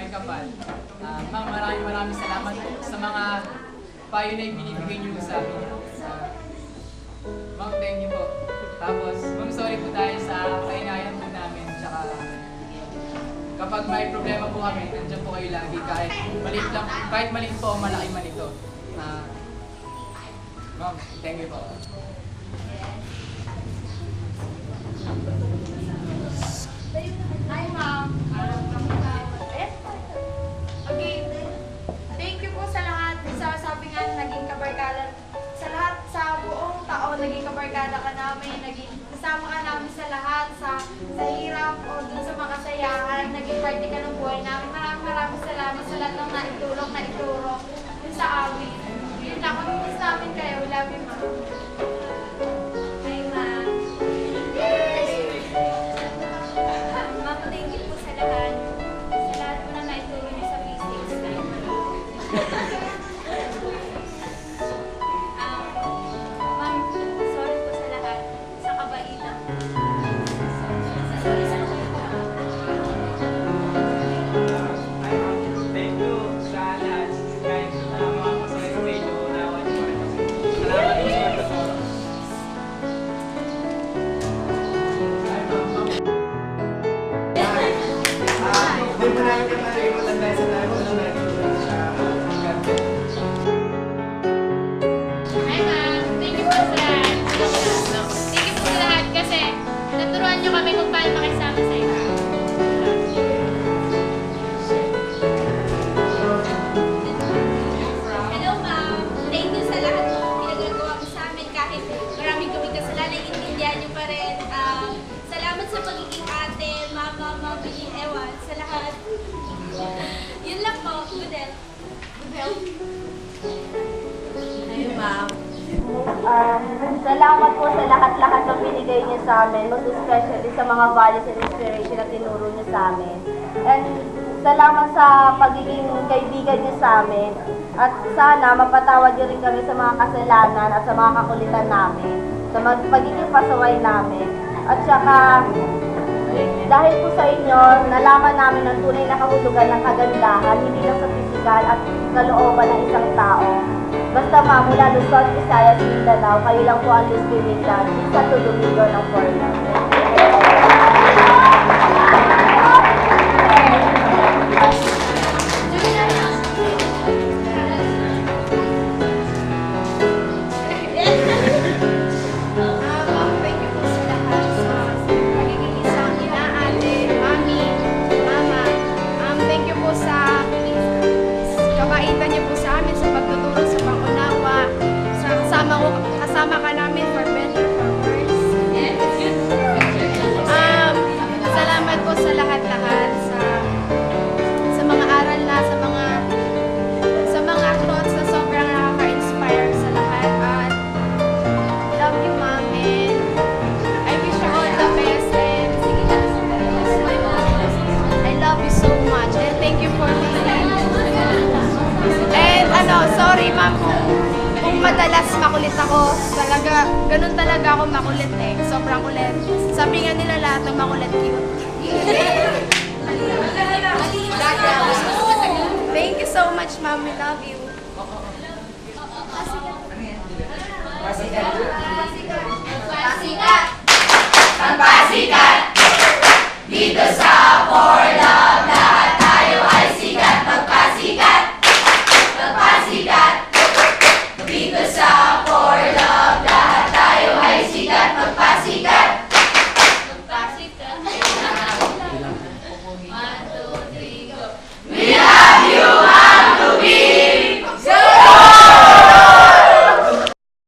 may kapal. Ma'am, maraming salamat po sa mga payo na ibinibigay niyo sa amin. Ma'am, thank you po. Tapos, ma'am, sorry po dahil sa kainayan po namin. Tsaka, kapag may problema po kami, nandiyan po kayo lagi kahit maliit lang, kahit maliit po o malaki man ito. Ma'am, thank you po. Hi, ma'am. Okay, thank you po sa lahat. Sabi nga, naging kabarkada. Sa lahat, sa buong taon, naging kabarkada ka namin. Kasama ka namin sa lahat. Sa hirap o dun sa makasayahan. Naging party ka ng buhay namin. Maraming salamat sa lahat ng naitulong, naituro. Yun sa amin. Yun lang, kami namin kayo. Love you, ma'am. Hi, ma'am. Ma'am, thank you po sa lahat. Sa lahat po na naituro niyo sa business. Ma'am, sorry po sa lahat. Sa kabaitan. Sorry sa Thank you sa lahat. Kahit mga masaya sa medyo unawan niyo. Salamat po sa pagkatulong. Hindi po namin yung nalimutan dahil sa namin po na nagtulong sa ganda. Hi, ma'am. Thank you po sa lahat. Thank you po sa lahat kasi naturuan niyo kami kung paano makisama sa iba. Hello, ma'am. Thank you sa lahat ng pinagagawa mo sa amin kahit maraming kami kasalanan, naiintindihan niyo pa rin. Salamat sa pagiging ate, mama, mami, ewan, sa lahat. Yun lang po, Budel. Ayun, ma'am. Salamat po sa lahat-lahat ng binigay niyo sa amin, most especially sa mga values and inspiration na tinuro niyo sa amin. And salamat sa pagiging kaibigan niyo sa amin. At sana mapatawad niyo rin kami sa mga kasalanan at sa mga kakulitan namin, sa pagiging pasaway namin. At saka, dahil po sa inyo, nalaman namin ang tunay na kahulugan ng kagandahan, hindi lang sa pisikal at kalooban ng isang tao. Basta ma'am, mula Luzon, Visayas, Mindanao, kayo lang po ang Luz Pilitan, isa to Domingo ng Forlan. Ma'am, thank you po sa lahat sa pagiging isang ina, ate, mami, mama. Thank you po sa kabaitan niyo po sa amin, sa pagtuturo, sa pangunawa, sa kasama ka namin for better, for worse. Salamat po sa lahat-lahat, sa mga aral na, sa mga thoughts na sobrang nakaka-inspire sa lahat. At love you, ma'am, and I wish you all the best, and I love you so much, and thank you for listening. And sorry ma'am kung madalas makulit ako. Talaga, ganun talaga ako makulit eh. Sobrang kulit. Sabi nga nila lahat ng makulit cute. Thank you so much, ma'am. We love you. Pasikat!